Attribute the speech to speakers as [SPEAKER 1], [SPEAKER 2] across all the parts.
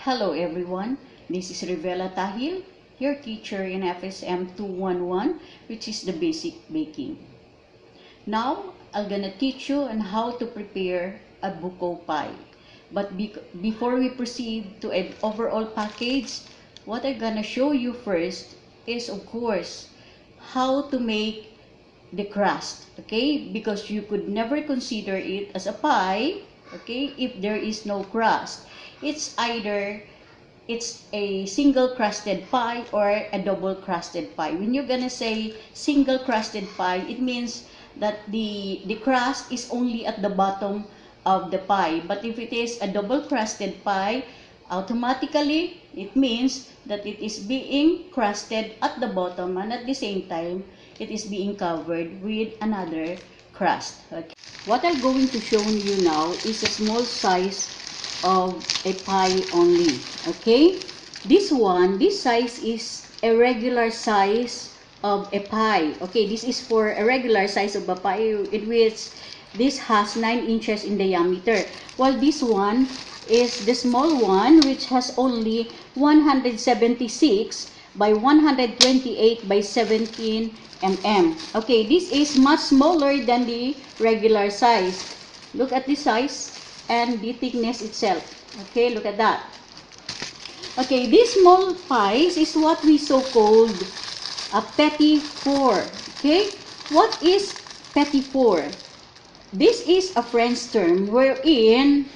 [SPEAKER 1] Hello everyone, this is Rivela Tahil, your teacher in FSM 211, which is the basic baking. Now, I'm gonna teach you on how to prepare a buko pie. But before we proceed to an overall package, what I'm gonna show you first is, of course, how to make the crust, okay? Because you could never consider it as a pie, okay, if there is no crust. It's either it's a single crusted pie or a double crusted pie. When you're gonna say single crusted pie, it means that the crust is only at the bottom of the pie. But if it is a double crusted pie, automatically it means that it is being crusted at the bottom and at the same time it is being covered with another crust. Okay. What I'm going to show you now is a small size of a pie only. Okay, this size is a regular size of a pie. Okay, this is for a regular size of a pie, in which this has 9 inches in diameter, while this one is the small one, which has only 176 by 128 by 17 mm. Okay, this is much smaller than the regular size. Look at the size and the thickness itself. Okay, look at that. Okay, these small pies is what we so-called a petit four. Okay, what is petit four? This is a French term wherein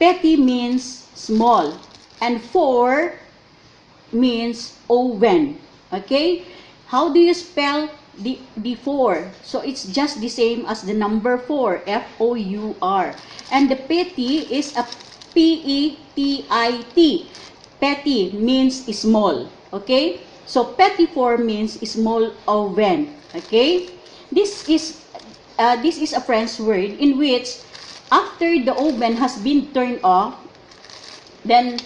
[SPEAKER 1] petit means small and four means oven. Okay, how do you spell the 4? So it's just the same as the number 4, F-O-U-R. And the petit is a P-E-T-I-T. Petit means small. Okay? So petit 4 means small oven. Okay? This is a French word in which after the oven has been turned off, then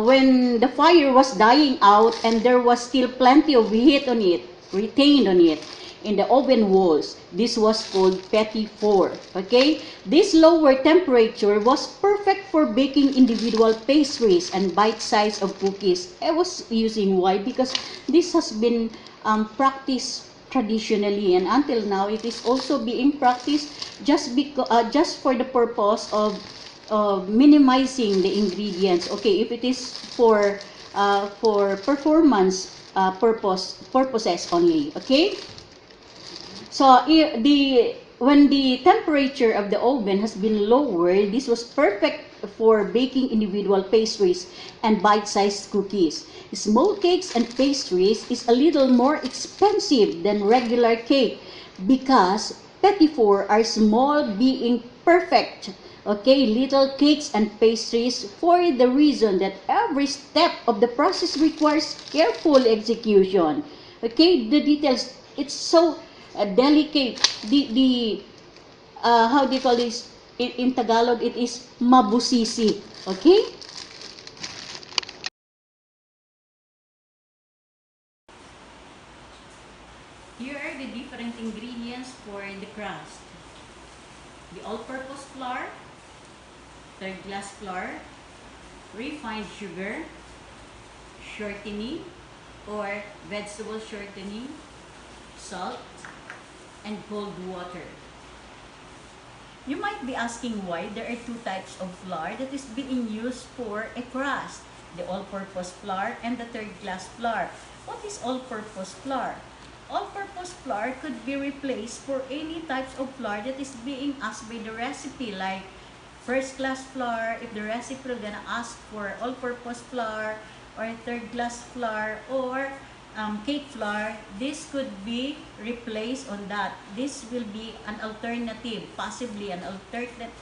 [SPEAKER 1] when the fire was dying out and there was still plenty of heat on it, retained on it, in the oven walls, this was called petit four. Okay? This lower temperature was perfect for baking individual pastries and bite size of cookies. I was using why? Because this has been practiced traditionally, and until now it is also being practiced just for the purpose of minimizing the ingredients. Okay, if it is for performance purposes only. Okay, so when the temperature of the oven has been lowered, this was perfect for baking individual pastries and bite-sized cookies. Small cakes and pastries is a little more expensive than regular cake because petit four are small, being perfect. Okay, little cakes and pastries, for the reason that every step of the process requires careful execution. Okay, the details, it's so delicate. How do you call this? In Tagalog, it is mabusisi. Okay? Here are the different ingredients for the crust. The all-purpose flour, third glass flour, refined sugar, shortening or vegetable shortening, salt, and cold water. You might be asking why there are 2 types of flour that is being used for a crust, the all-purpose flour and the third glass flour. What is all-purpose flour? All-purpose flour could be replaced for any types of flour that is being asked by the recipe, like first class flour, if the recipe is gonna ask for all-purpose flour, or third class flour, or cake flour, this could be replaced on that. This will be an alternative, possibly an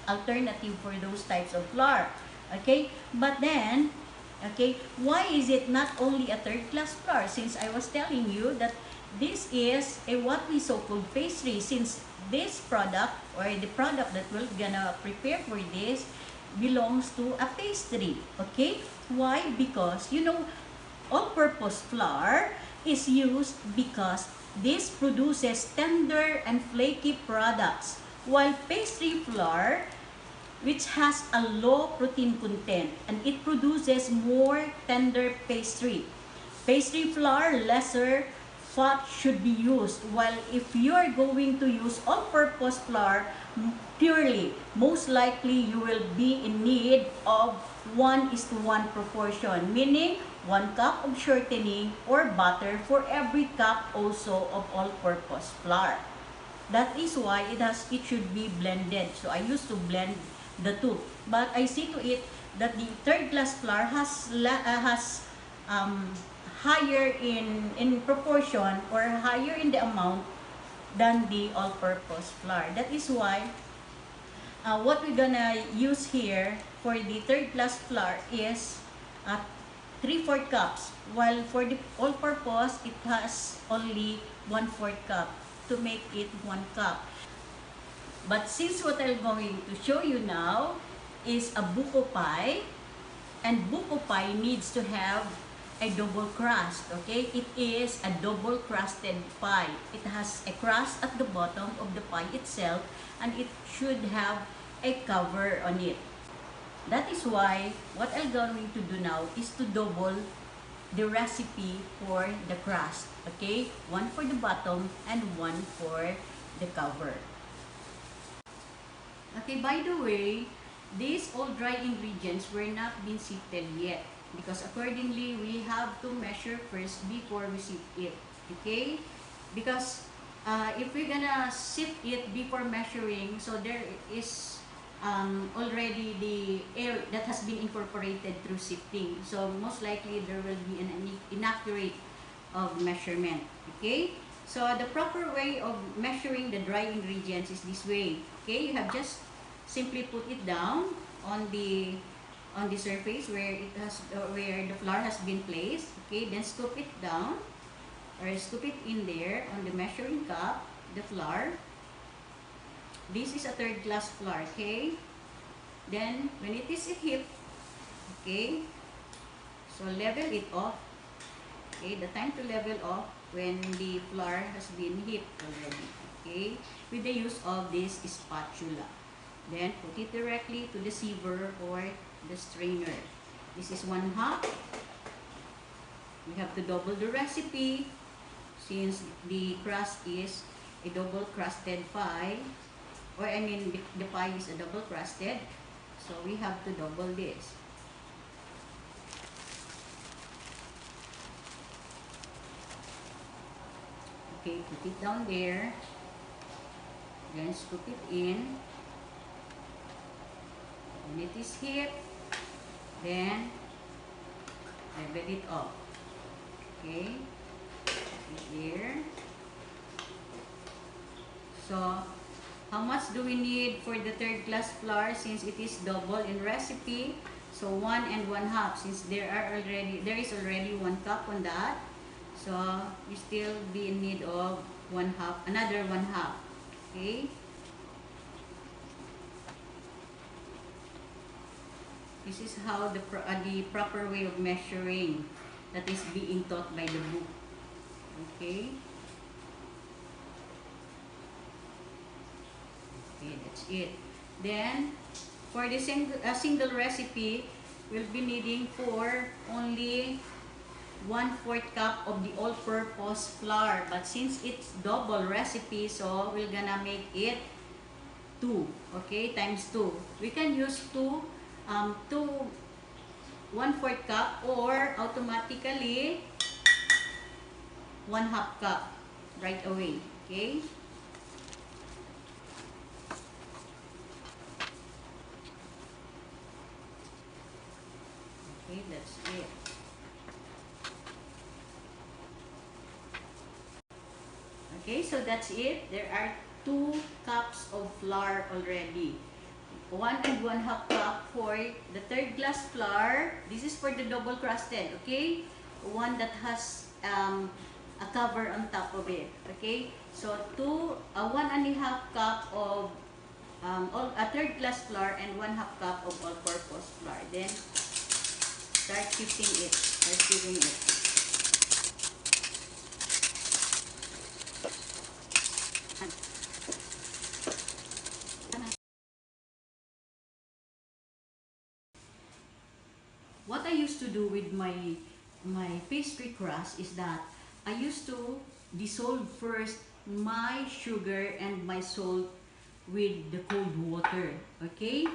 [SPEAKER 1] alternative for those types of flour. Okay, but then, okay, why is it not only a third class flour? Since I was telling you that this is a what we so-called pastry, since this product or the product that we're gonna prepare for this belongs to a pastry. Okay, why? Because you know, all-purpose flour is used because this produces tender and flaky products, while pastry flour which has a low protein content and it produces more tender pastry. Pastry flour, lesser fat should be used, while if you are going to use all-purpose flour purely, most likely you will be in need of 1:1 proportion, meaning 1 cup of shortening or butter for every cup also of all-purpose flour. That is why it should be blended. So I used to blend the two, but I see to it that the third class flour has higher in proportion or higher in the amount than the all-purpose flour. That is why what we're gonna use here for the third class flour is 3/4 cups, while for the all-purpose it has only 1/4 cup to make it 1 cup. But since what I'm going to show you now is a buko pie, and buko pie needs to have a double crust, okay? It is a double crusted pie. It has a crust at the bottom of the pie itself, and it should have a cover on it. That is why what I'm going to do now is to double the recipe for the crust, okay? 1 for the bottom and 1 for the cover. Okay, by the way, these all dry ingredients were not been sifted yet because accordingly we have to measure first before we sift it, okay? Because if we're gonna sift it before measuring, so there is already the air that has been incorporated through sifting, so most likely there will be an inaccurate of measurement, okay? So the proper way of measuring the dry ingredients is this way, okay? You have just simply put it down on the surface where it has where the flour has been placed, okay? Then scoop it down or scoop it in there on the measuring cup, the flour. This is a third class flour, okay? Then when it is heaped, okay, so level it off, okay? The time to level off when the flour has been heaped already, okay, with the use of this spatula. Then put it directly to the sieve or the strainer. This is 1/2. We have to double the recipe since the crust is a double crusted pie, or I mean the pie is a double crusted, so we have to double this. Okay, put it down there, then scoop it in. When it is heaped, then level it off, okay, put it there. So how much do we need for the third class flour since it is double in recipe? So 1 and 1/2, since there is already 1 cup on that, so we still be in need of 1/2, another 1/2, okay? This is how the proper way of measuring that is being taught by the book, okay? Okay, that's it. Then for the single recipe, we'll be needing for only 1/4 cup of the all-purpose flour. But since it's double recipe, so we're gonna make it 2, okay, times 2. We can use 1/4 cup or automatically 1/2 cup right away, okay? Okay, that's it. Okay, so that's it. There are 2 cups of flour already. 1 and 1/2 cup for the third class flour. This is for the double crusted, okay? One that has a cover on top of it, okay? So 1.5 cup of a third class flour and 1/2 cup of all-purpose flour. Then start shifting it, start stirring it. what I used to do with my pastry crust is that I used to dissolve first my sugar and my salt with the cold water. Okay?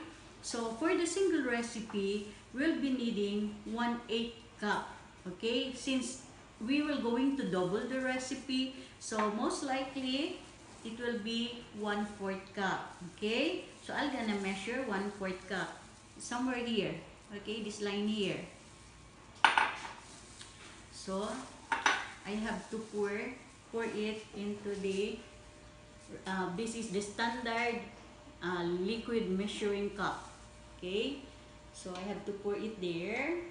[SPEAKER 1] So for the single recipe, we'll be needing 1/8 cup. Okay? Since we will going to double the recipe, so most likely it will be 1/4 cup. Okay? So I'm gonna measure 1/4 cup. Somewhere here. Okay? This line here. So I have to pour it into the this is the standard liquid measuring cup. Okay, so I have to pour it there,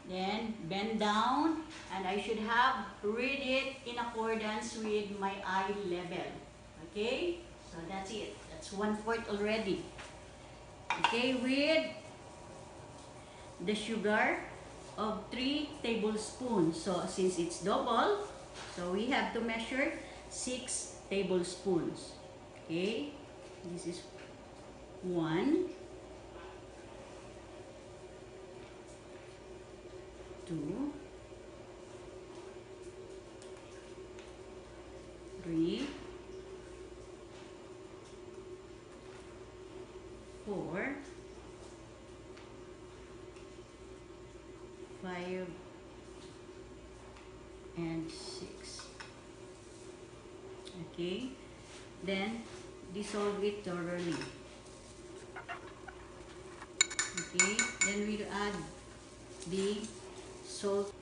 [SPEAKER 1] then bend down, and I should have read it in accordance with my eye level. Okay, so that's it. That's 1/4 already. Okay, with the sugar of 3 tablespoons. So since it's double, so we have to measure 6 tablespoons. Okay, this is 1, 2, 3, 4, 5, and 6. Okay, then dissolve it thoroughly. Okay, then we'll add the salt.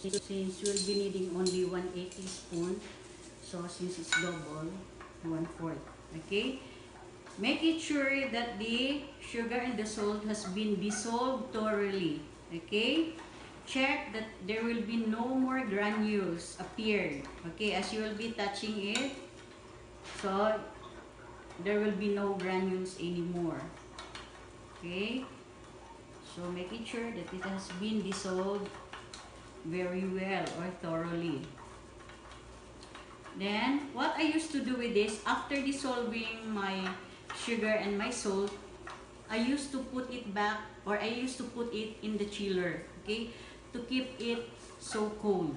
[SPEAKER 1] Since we'll be needing only 1/8 teaspoon, so since it's double, 1/4. Okay, make it sure that the sugar and the salt has been dissolved thoroughly. Okay, check that there will be no more granules appeared. Okay, as you will be touching it, so there will be no granules anymore. Okay, so making sure that it has been dissolved very well or thoroughly. Then what I used to do with this, after dissolving my sugar and my salt, I used to put it back, or I used to put it in the chiller, okay, to keep it so cold.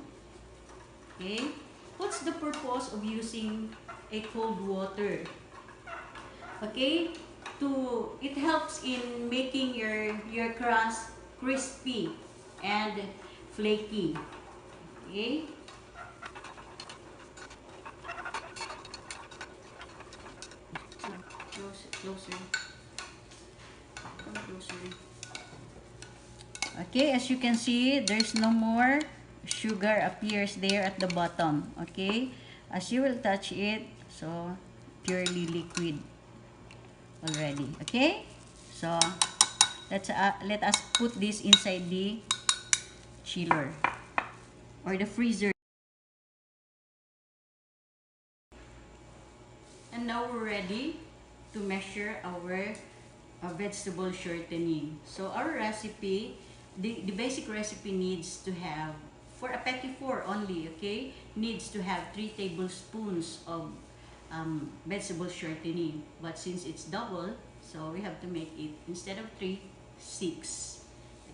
[SPEAKER 1] Okay, what's the purpose of using a cold water? Okay, it helps in making your crust crispy and flaky. Okay, closer. Okay, as you can see, there's no more sugar appears there at the bottom. Okay, as you will touch it, so purely liquid already. Okay, so let us put this inside the chiller or the freezer. And now we're ready to measure our vegetable shortening. So our recipe, the basic recipe needs to have, for a petit four only, okay, needs to have 3 tablespoons of vegetable shortening. But since it's double, so we have to make it, instead of 3, 6.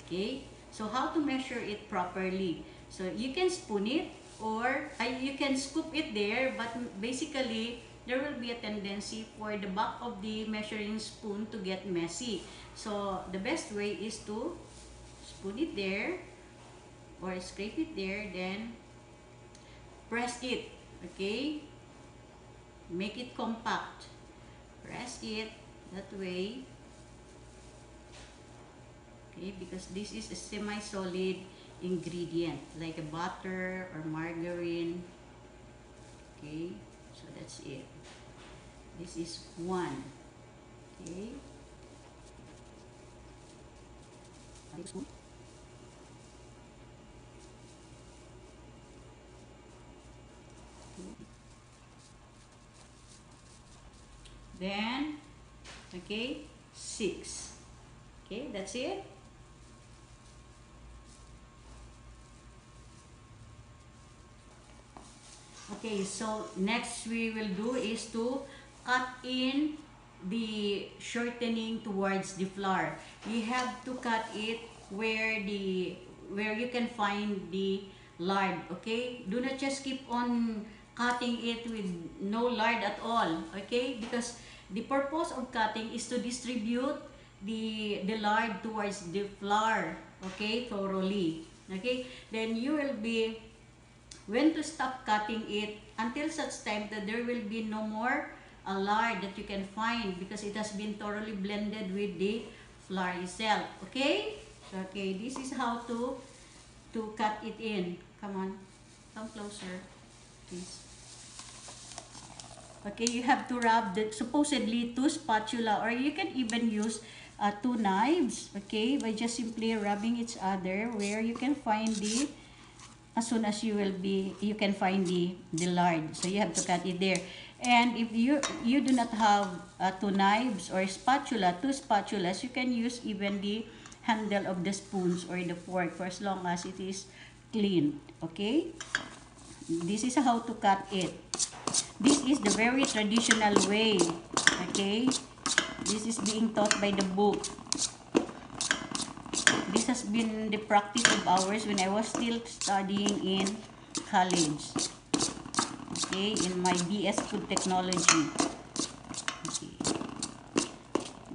[SPEAKER 1] Okay, so how to measure it properly? So you can spoon it, or you can scoop it there, but basically there will be a tendency for the back of the measuring spoon to get messy. So the best way is to spoon it there or scrape it there, then press it. Okay, make it compact, press it that way. Okay, because this is a semi-solid ingredient like a butter or margarine. Okay, so that's it. This is 1. Okay, then okay, 6. Okay, that's it. Okay, so next we will do is to cut in the shortening towards the flour. You have to cut it where you can find the lard, okay? Do not just keep on cutting it with no lard at all, okay? Because the purpose of cutting is to distribute the lard towards the flour, okay, thoroughly. Okay? Then you will be when to stop cutting it until such time that there will be no more lard that you can find because it has been thoroughly blended with the flour itself. Okay? So, okay, this is how to cut it in. Come on. Come closer, please. Okay, you have to rub the supposedly two spatula, or you can even use two knives, okay, by just simply rubbing each other where you can find the as soon as you can find the lard, so you have to cut it there. And if you do not have two knives or two spatulas, you can use even the handle of the spoons or the fork for as long as it is clean. Okay, this is how to cut it. This is the very traditional way. Okay, this is being taught by the book. This has been the practice of ours when I was still studying in college. Okay, in my BS Food Technology. Okay.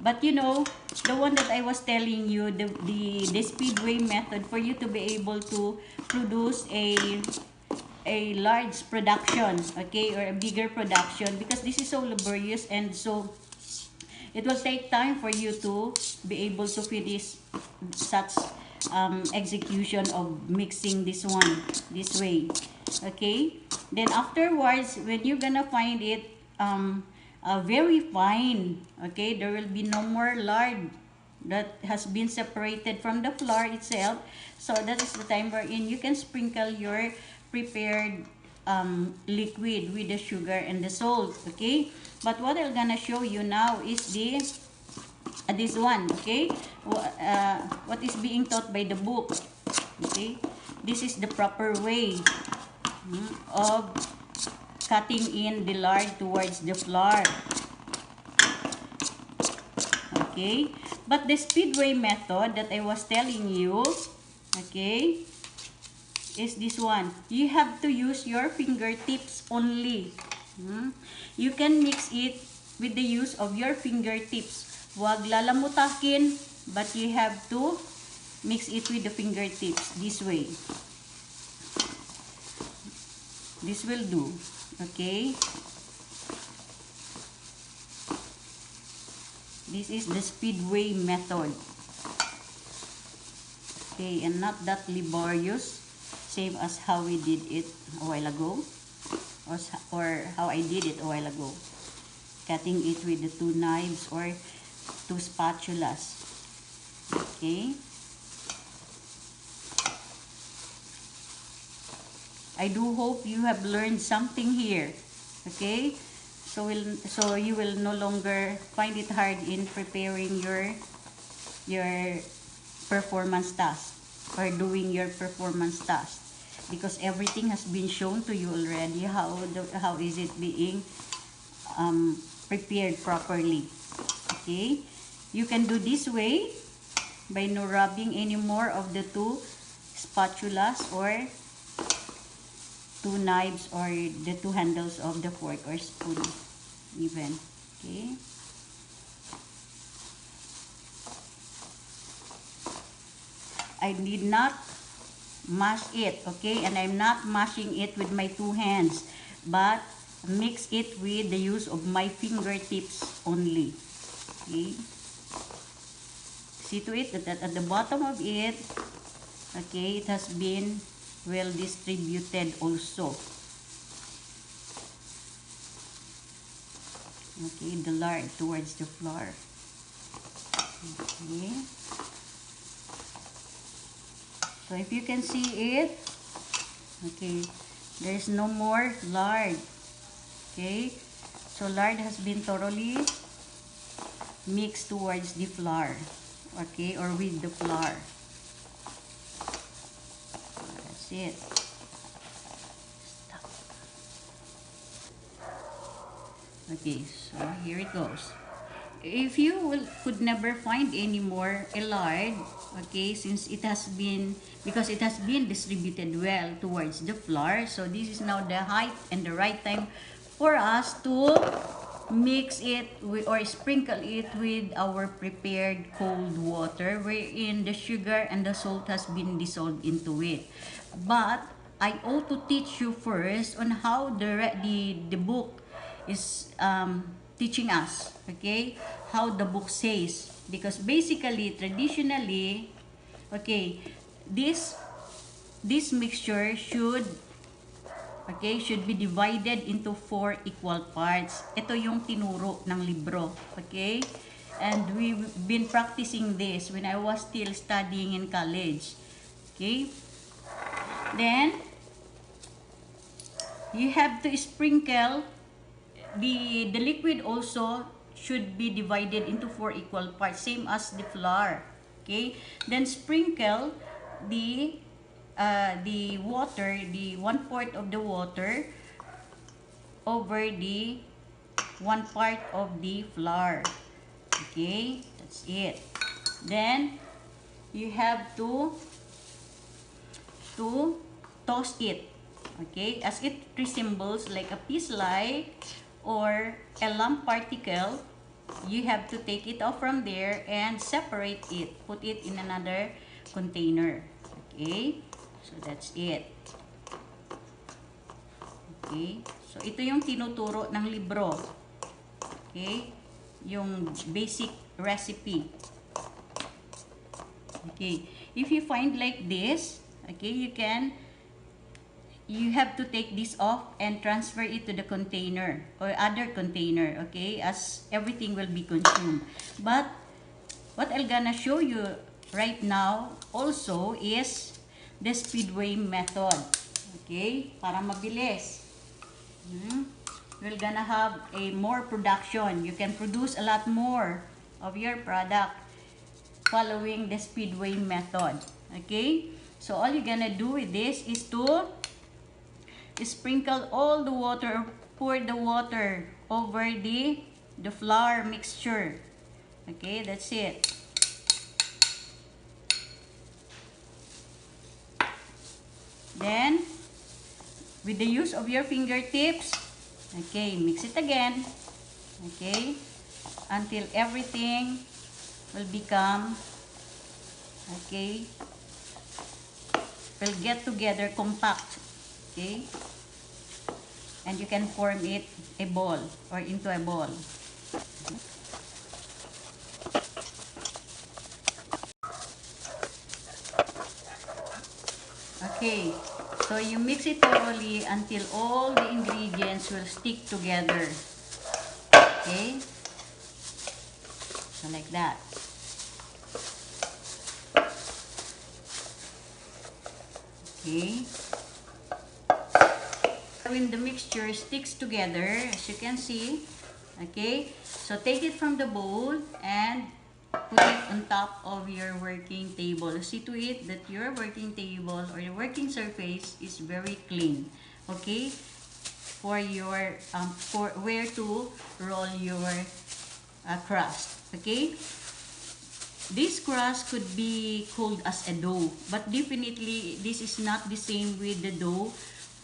[SPEAKER 1] But you know, the one that I was telling you, the speedway method for you to be able to produce a large production, okay, or a bigger production, because this is so laborious and so it will take time for you to be able to finish such execution of mixing this one this way. Okay, then afterwards when you're gonna find it very fine, okay, there will be no more lard that has been separated from the flour itself. So that is the time wherein you can sprinkle your prepared liquid with the sugar and the salt. Okay, but what I'm gonna show you now is the this one. Okay, what is being taught by the book. Okay, this is the proper way of cutting in the lard towards the flour. Okay, but the speedway method that I was telling you, okay, is this one. You have to use your fingertips only. You can mix it with the use of your fingertips. Huwag lalamutakin, but you have to mix it with the fingertips this way. This will do. Okay. This is the speedway method. Okay, and not that laborious, same as how we did it a while ago, or how I did it a while ago. Cutting it with the two knives or two spatulas. Okay. I do hope you have learned something here. Okay? So you will no longer find it hard in preparing your performance task or doing your performance task, because everything has been shown to you already how is it being prepared properly. Okay? You can do this way by no rubbing any more of the two spatulas or two knives or the two handles of the fork or spoon even. Okay, I did not mash it, okay, and I'm not mashing it with my two hands, but mix it with the use of my fingertips only. Okay, see to it that at the bottom of it, okay, it has been well distributed also. Okay, the lard towards the flour. Okay. So if you can see it, okay, there is no more lard. Okay, so lard has been thoroughly mixed towards the flour. Okay, or with the flour. That's it. Stop. Okay, so here it goes. If you could never find anymore a lard, okay, since it has been, because it has been distributed well towards the flour, so this is now the height and the right time for us to mix it with, or sprinkle it with our prepared cold water wherein the sugar and the salt has been dissolved into it. But I ought to teach you first on how the book is teaching us, okay, how the book says, because basically traditionally, okay, this mixture should be divided into 4 equal parts. Ito yung tinuro ng libro, okay, and we've been practicing this when I was still studying in college, okay. Then you have to sprinkle the liquid also should be divided into 4 equal parts, same as the flour, okay. Then sprinkle the water, the 1/4 of the water over the 1 part of the flour, okay. That's it. Then you have to toss it, okay, as it resembles like a piece like or a lump particle. You have to take it off from there and separate it, put it in another container, okay. So that's it, okay. So ito yung tinuturo ng libro, okay, yung basic recipe, okay. If you find like this, okay, you have to take this off and transfer it to the container or other container, okay, as everything will be consumed. But what I'm gonna show you right now also is the speedway method, okay, para mabilis. We're gonna have a more production. You can produce a lot more of your product following the speedway method, okay. So all you're gonna do with this is to sprinkle all the water, pour the water over the flour mixture, okay. That's it. Then with the use of your fingertips, okay, mix it again, okay, until everything will become, okay, will get together compact, okay, and you can form it a ball or into a ball. Okay, so you mix it thoroughly until all the ingredients will stick together, okay, so like that. Okay, when the mixture sticks together, as you can see, okay, so take it from the bowl and put it on top of your working table. See to it that your working table or your working surface is very clean, okay, for your for where to roll your crust, okay. This crust could be called as a dough, but definitely this is not the same with the dough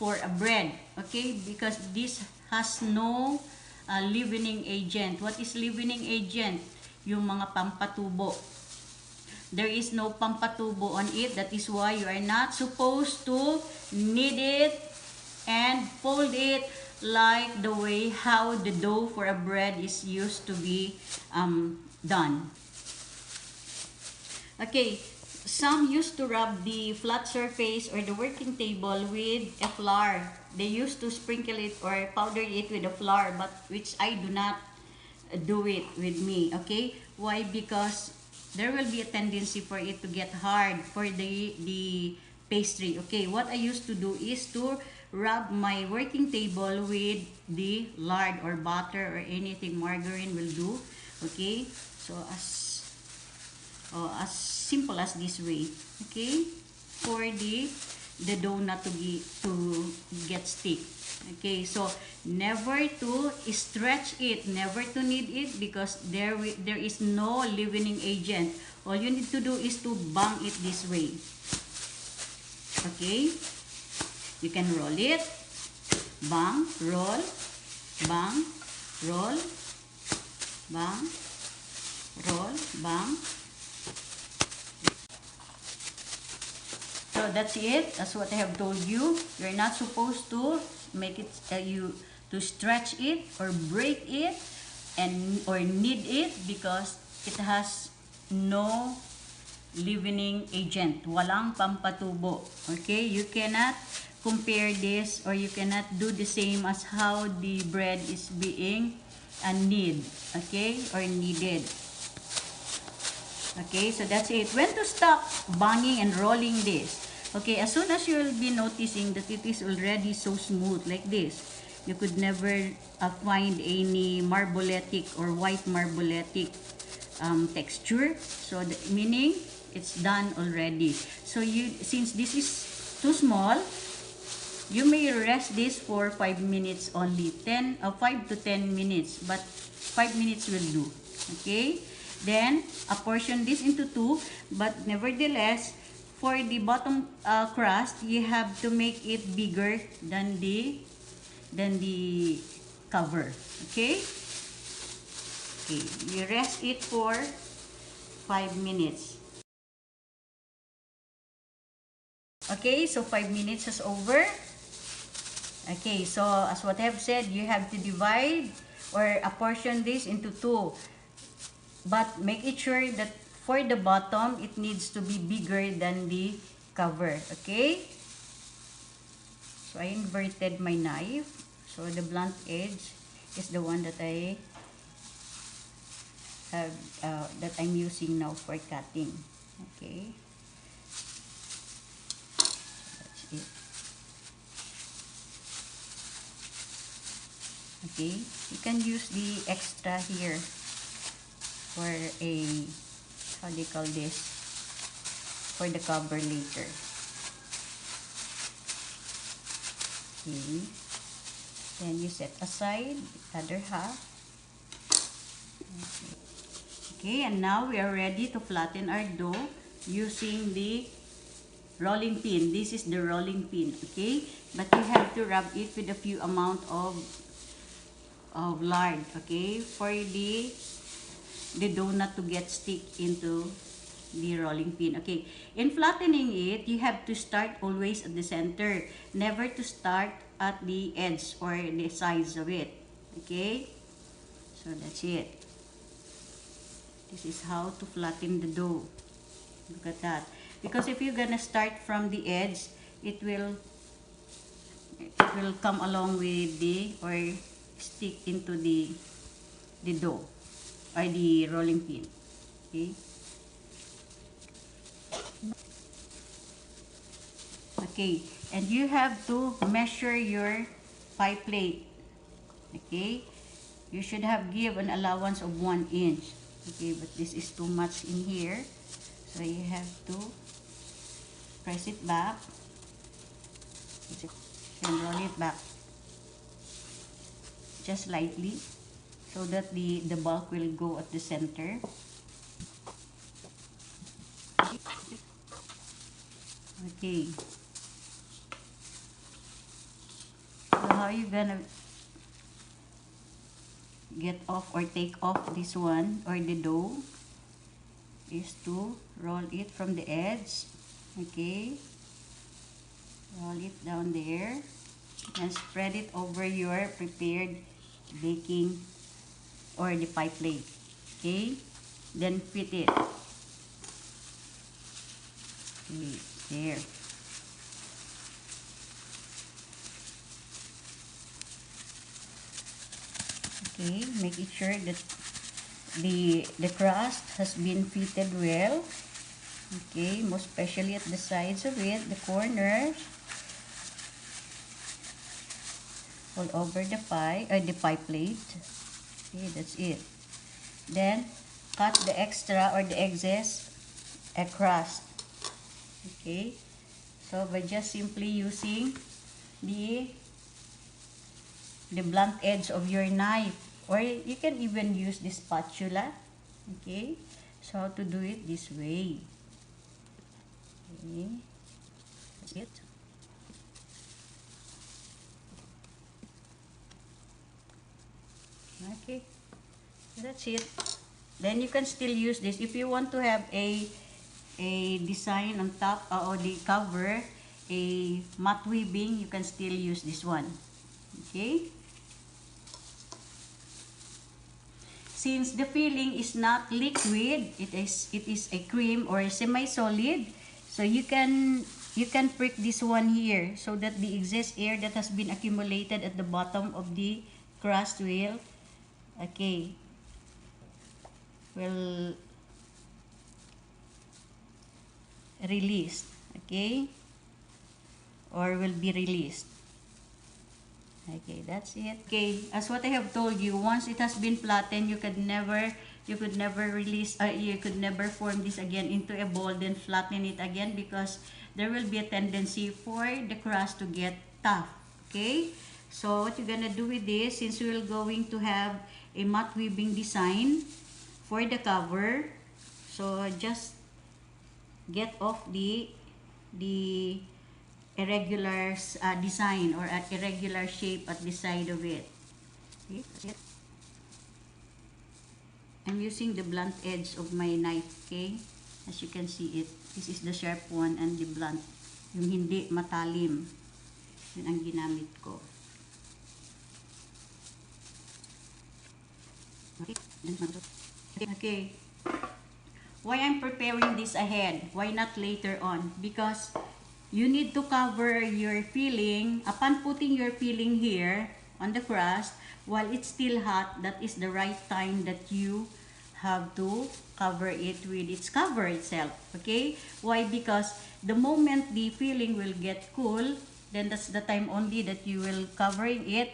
[SPEAKER 1] for a bread, okay, because this has no leavening agent. What is leavening agent? Yung mga pampatubo. There is no pampatubo on it. That is why you are not supposed to knead it and fold it like the way how the dough for a bread is used to be done. Okay, some used to rub the flat surface or the working table with a flour. They used to sprinkle it or powder it with a flour, but which I do not do it with me, okay? Why? Because there will be a tendency for it to get hard for the pastry, okay? What I used to do is to rub my working table with the lard or butter or anything, margarine will do, okay? So as simple as this way, okay, for the dough not to get stick. Okay, so never to stretch it, never to knead it, because there is no leavening agent. All you need to do is to bang it this way. Okay, you can roll it, bang, roll, bang, roll, bang, roll, bang. So that's it. That's what I have told you. You're not supposed to make it to stretch it or break it or knead it, because it has no leavening agent. Walang pampatubo. Okay? You cannot compare this, or you cannot do the same as how the bread is being knead. Okay? Or kneaded. Okay, so that's it. When to stop banging and rolling this? Okay, as soon as you'll be noticing that it is already so smooth like this, you could never find any marbletic or white marbletic texture. So, meaning it's done already. So, since this is too small, you may rest this for 5 minutes only. 5 to 10 minutes, but 5 minutes will do. Okay? Then, apportion this into two, but nevertheless, for the bottom crust, you have to make it bigger than the cover. Okay? Okay, you rest it for 5 minutes. Okay, so 5 minutes is over. Okay, so as what I have said, you have to divide or apportion this into two. But make it sure that for the bottom, it needs to be bigger than the cover. Okay? So, I inverted my knife. So, the blunt edge is the one that I have, that I'm using now for cutting. Okay? That's it. Okay? You can use the extra here for a, how do you call this, for the cover later. Okay, then you set aside the other half. Okay, and now we are ready to flatten our dough using the rolling pin. This is the rolling pin. Okay, but you have to rub it with a few amount of lard. Okay, for the dough not to get stick into the rolling pin. Okay, in flattening it, you have to start always at the center, never to start at the edge or the sides of it. Okay, so that's it. This is how to flatten the dough. Look at that. Because if you're gonna start from the edge, it will come along with the, or stick into the dough or the rolling pin. Okay. Okay, and you have to measure your pie plate. Okay, you should have give an allowance of 1 inch. Okay, but this is too much in here, so you have to press it back and roll it back just lightly, so that the bulk will go at the center. Okay, so how you gonna get off or take off this one or the dough is to roll it from the edge. Okay, roll it down there and spread it over your prepared baking or the pie plate. Okay, then fit it. Okay, there. Okay, making sure that the crust has been fitted well. Okay, most especially at the sides of it, the corners, all over the pie or the pie plate. Okay, that's it. Then cut the extra or the excess crust. Okay, so by just simply using the the blunt edge of your knife, or you can even use the spatula. Okay, so how to do it this way. Okay, that's it. Okay, that's it. Then you can still use this if you want to have a design on top or the cover, a matte weaving. You can still use this one. Okay. Since the filling is not liquid, it is a cream or a semi-solid, so you can prick this one here so that the excess air that has been accumulated at the bottom of the crust will will release, or will be released. Okay, that's it. Okay, as what I have told you, once it has been flattened, you could never release, you could never form this again into a ball, then flatten it again, because there will be a tendency for the crust to get tough. Okay, so what you're gonna do with this, since we're going to have a matte weaving design for the cover, so just get off the irregular design or an irregular shape at the side of it. Okay, that's it. I'm using the blunt edge of my knife, okay? As you can see it, this is the sharp one and the blunt, yung hindi matalim. Yun ang ginamit ko. Okay. Why I'm preparing this ahead? Why not later on? Because you need to cover your filling. Upon putting your filling here on the crust, while it's still hot, that is the right time that you have to cover it with its cover itself. Okay? Why? Because the moment the filling will get cool, then that's the time only that you will cover it.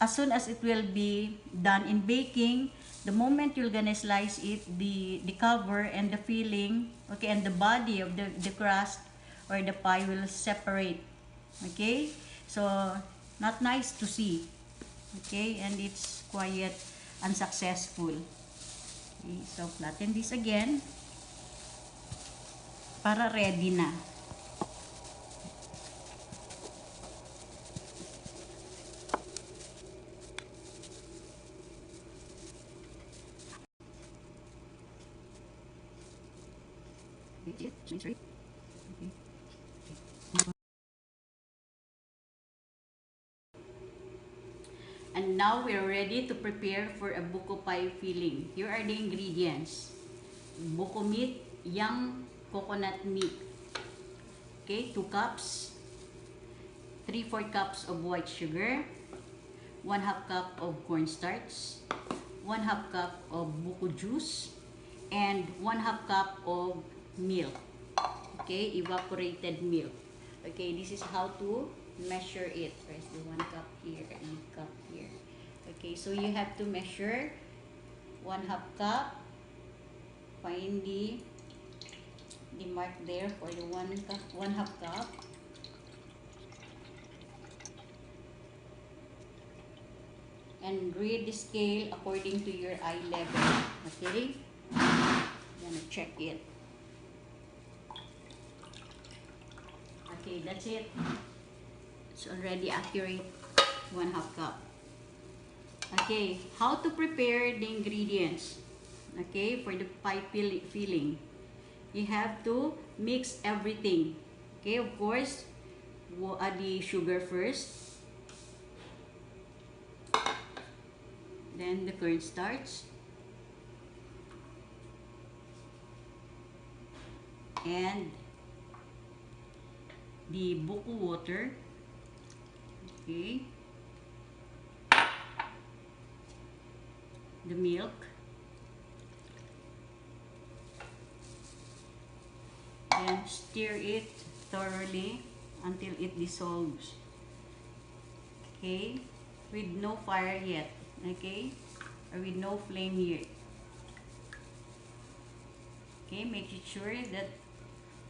[SPEAKER 1] As soon as it will be done in baking, the moment you're gonna slice it, the cover and the filling, okay, and the body of the crust or the pie will separate. Okay, so not nice to see. Okay, and it's quite unsuccessful. Okay, so flatten this again para ready na. Okay. And now we're ready to prepare for a buko pie filling. Here are the ingredients. Buko meat, young coconut meat. Okay, 2 cups. 3/4 cups of white sugar. 1/2 cup of cornstarch. 1/2 cup of buko juice. And 1/2 cup of milk. Okay, evaporated milk. Okay, this is how to measure it. There's the 1 cup here and cup here. Okay, so you have to measure 1/2 cup. Find the mark there for the 1/2 cup. And read the scale according to your eye level. Okay? I'm gonna check it. Okay, that's it. It's already accurate. 1/2 cup. Okay, how to prepare the ingredients? Okay, for the pie filling. You have to mix everything. Okay, of course, add the sugar first. Then the cornstarch. And the buko water. Okay. The milk. Then stir it thoroughly until it dissolves. Okay. With no fire yet. Okay. Or with no flame yet. Okay. Make sure that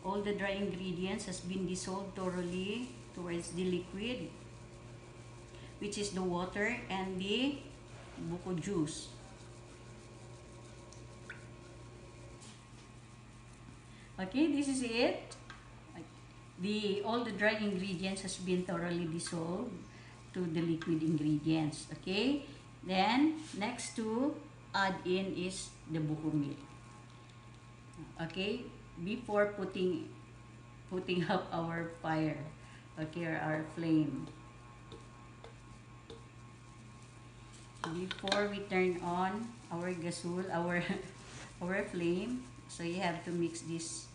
[SPEAKER 1] all the dry ingredients has been dissolved thoroughly towards the liquid. which is the water and the buko juice. Okay, this is it. All the dry ingredients has been thoroughly dissolved to the liquid ingredients. Okay, then next to add in is the buko milk. Okay, before putting up our fire, okay, or our flame. Before we turn on our gasol, our flame, so you have to mix this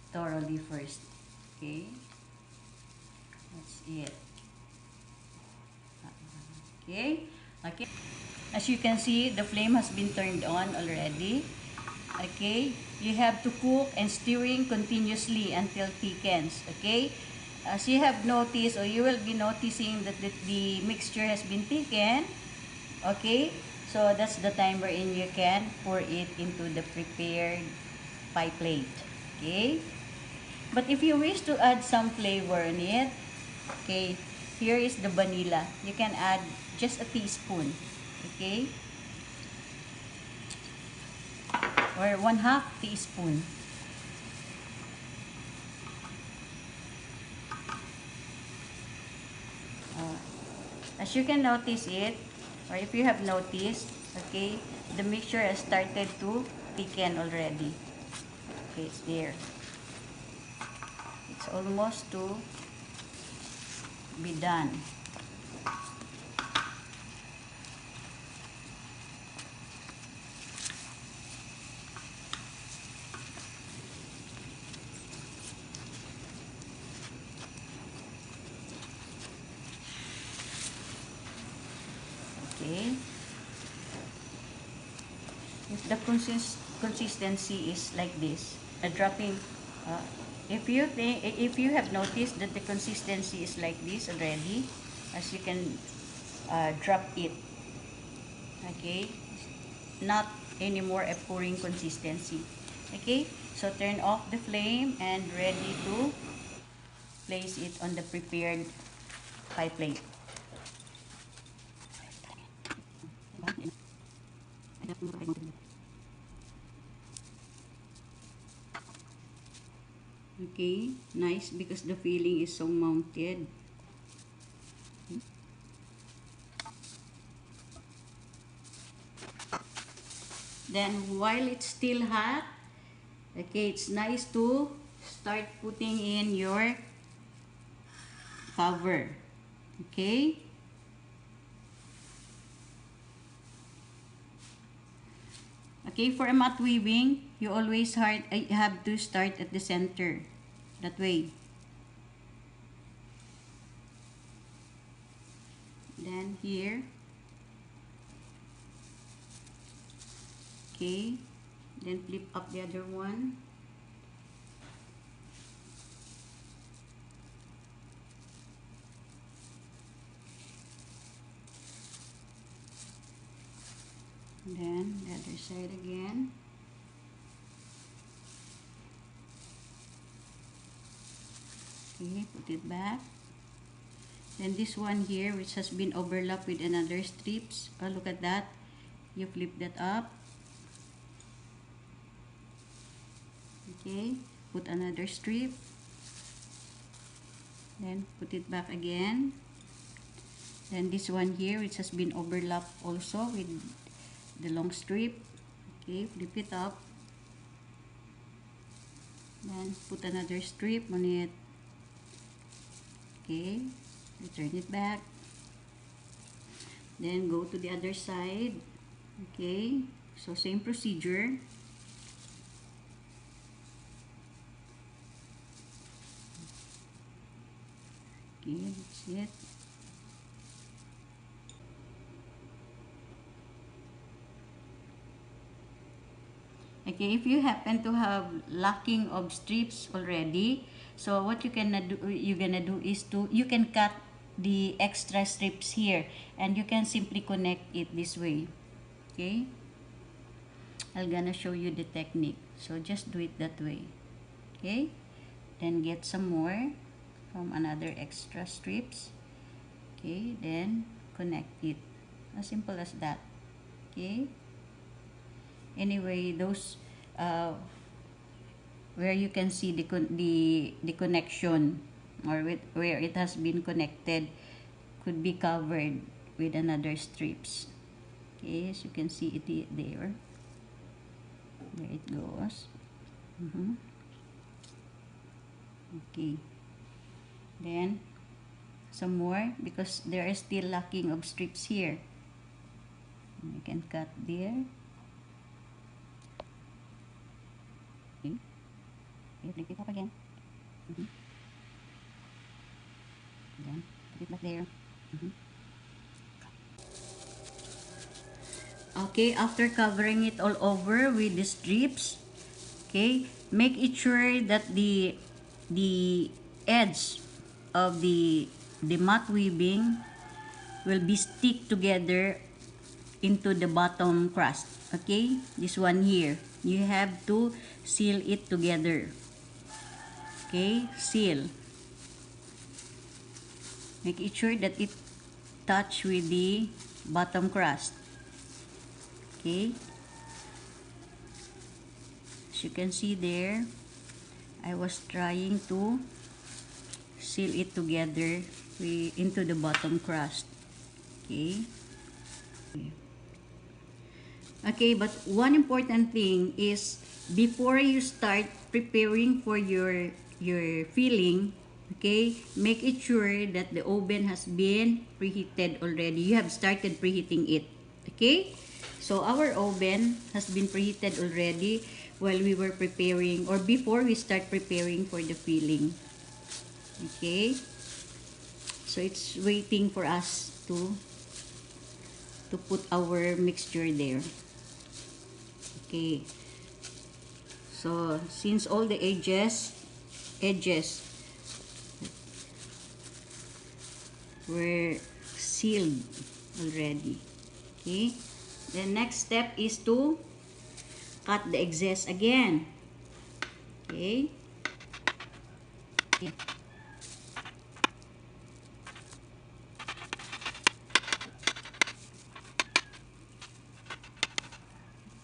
[SPEAKER 1] thoroughly first. Okay, that's it. Okay, okay. As you can see, the flame has been turned on already. Okay, you have to cook and stirring continuously until thickens. Okay, as you have noticed, or you will be noticing that the mixture has been thickened. Okay, so that's the time wherein you can pour it into the prepared pie plate. Okay, but if you wish to add some flavor in it, okay, here is the vanilla. You can add just a teaspoon. Okay, or 1/2 teaspoon. As you can notice it, or if you have noticed, okay, the mixture has started to thicken already. Okay, it's there. It's almost to be done. Okay. If the consistency is like this, a dropping, if you have noticed that the consistency is like this already, as you can drop it. Okay, not anymore a pouring consistency. Okay, so turn off the flame and ready to place it on the prepared pie plate. Okay, nice because the filling is so mounted. Then while it's still hot, okay, it's nice to start putting in your cover. Okay? Okay, for a mat weaving, you always have to start at the center. That way. Then here. Okay. Then flip up the other one. Then the other side again. Okay, put it back. Then this one here, which has been overlapped with another strips. Oh, look at that. You flip that up. Okay, put another strip. Then put it back again. Then this one here, which has been overlapped also with the long strip. Okay, flip it up. Then put another strip on it. Okay, return it back. Then go to the other side. Okay, so same procedure. Okay, that's it. Okay, if you happen to have lacking of strips already, so what you're gonna do is you can cut the extra strips here and you can simply connect it this way. Okay, I'm gonna show you the technique, so just do it that way. Okay, then get some more from another extra strips. Okay, then connect it. As simple as that. Okay. Anyway, those where you can see the connection, or where it has been connected, could be covered with another strips. Okay, as you can see it there. There it goes. Okay. Then some more, because there is still lacking of strips here. You can cut there. Okay. Flip it up again. Then put it back there. Okay, after covering it all over with the strips, okay, make it sure that the edge of the mat weaving will be stick together into the bottom crust. Okay, this one here, you have to seal it together. Okay, seal. Make it sure that it touch with the bottom crust. Okay, as you can see there, I was trying to seal it together into the bottom crust. Okay. Okay, but one important thing is, before you start preparing for your filling, okay, make it sure that the oven has been preheated already. You have started preheating it. Okay? So our oven has been preheated already while we were preparing, or before we start preparing for the filling. Okay? So it's waiting for us to put our mixture there. Okay. So since all the edges were sealed already. Okay. The next step is to cut the excess again. Okay.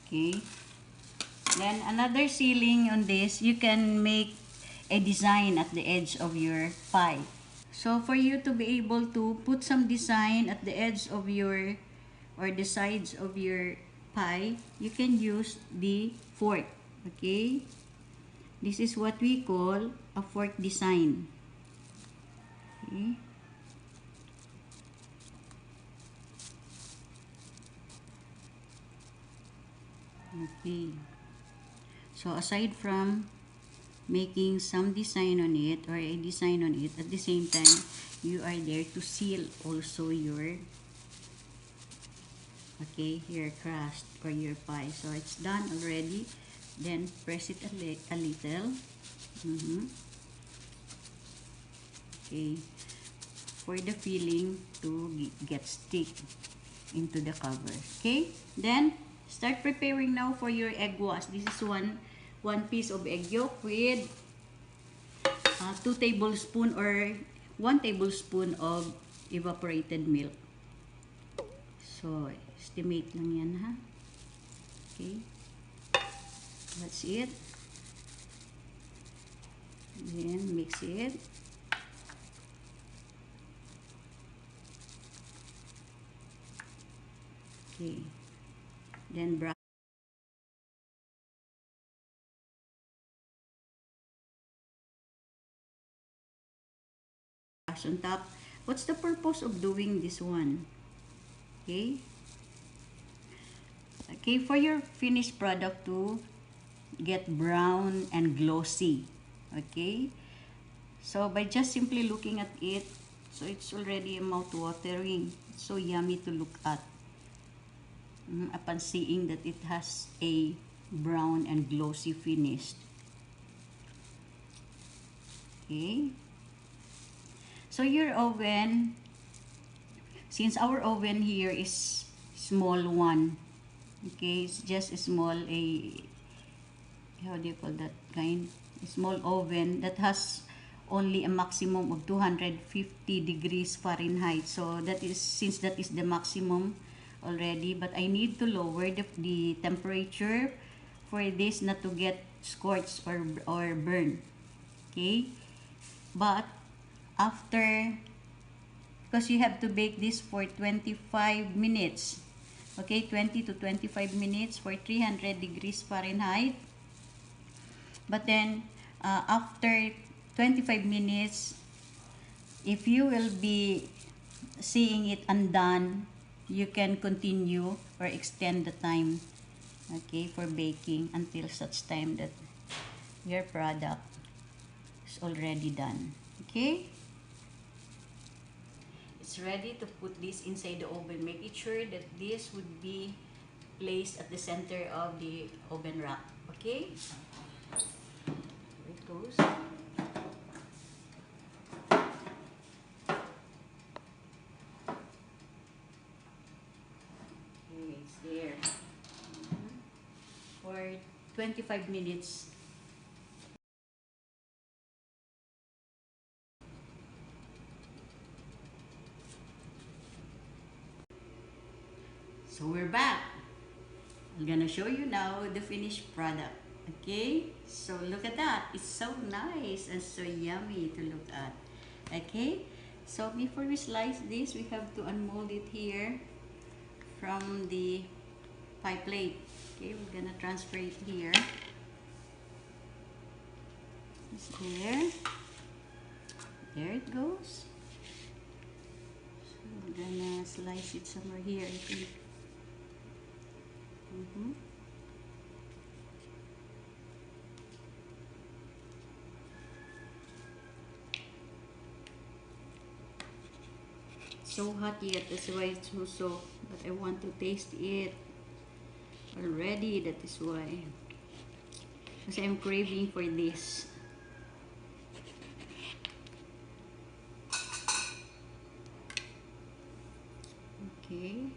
[SPEAKER 1] Okay. Then another sealing on this, you can make a design at the edge of your pie. So for you to be able to put some design at the edge of your, or the sides of your pie, you can use the fork. Okay? This is what we call a fork design. Okay? Okay. So aside from making some design on it, or a design on it, at the same time, you are there to seal also your, okay, your crust or your pie. So it's done already. Then press it a little. Okay, for the filling to get stick into the cover. Okay, then start preparing now for your egg wash. This is one piece of egg yolk with 2 tablespoons or 1 tablespoon of evaporated milk. So estimate lang yan, ha. Okay, that's it. Then mix it. Okay, then brush on top. What's the purpose of doing this one? Okay, okay, for your finished product to get brown and glossy. Okay, so by just simply looking at it, so it's already mouth-watering. It's so yummy to look at. Upon seeing that it has a brown and glossy finish. Okay. So your oven, since our oven here is small one, okay, it's just a small, how do you call that kind? A small oven that has only a maximum of 250 degrees Fahrenheit. So that is, since that is the maximum already, but I need to lower the temperature for this not to get scorched or burn. Okay, but after, because you have to bake this for 25 minutes, okay, 20 to 25 minutes for 300 degrees Fahrenheit. But then after 25 minutes, if you will be seeing it undone, you can continue or extend the time, okay, for baking until such time that your product is already done. Okay, it's ready to put this inside the oven. Make it sure that this would be placed at the center of the oven rack. Okay, there it goes. Okay, it's there. For 25 minutes. So we're back. I'm gonna show you now the finished product. Okay, so look at that. It's so nice and so yummy to look at. Okay, so before we slice this, we have to unmold it here from the pie plate. Okay, we're gonna transfer it here. It's there. There it goes. So we're gonna slice it somewhere here, I think. So hot yet, that's why it's so soft. But I want to taste it already, that is why. Because I'm craving for this. Okay.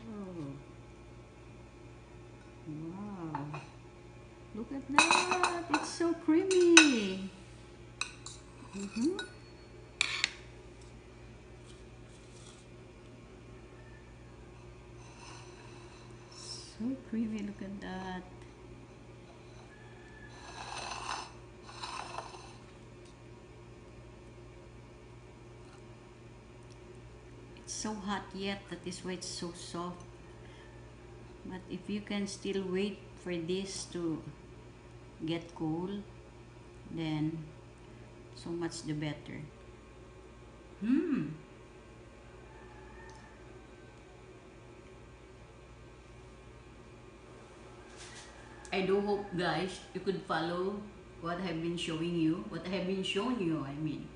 [SPEAKER 1] Oh. Wow. Look at that. It's so creamy. So creamy. Look at that. It's so hot yet, that is why it's so soft. But if you can still wait for this to get cool, then so much the better. I do hope, guys, you could follow what I have been showing you, I mean.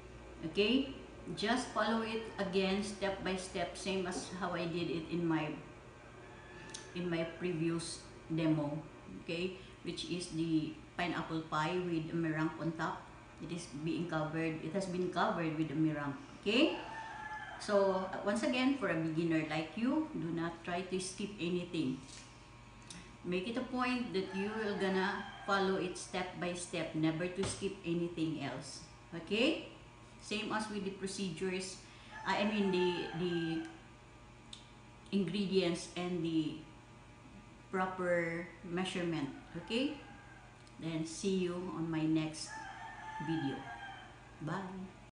[SPEAKER 1] Okay, just follow it again step by step, same as how I did it in my previous demo. Okay, which is the pineapple pie with a meringue on top. It is being covered, it has been covered with a meringue. Okay, so once again, for a beginner like you, do not try to skip anything. Make it a point that you will gonna follow it step by step, never to skip anything else. Okay, same as with the procedures, I mean the ingredients and the proper measurement. Okay, then see you on my next video. Bye.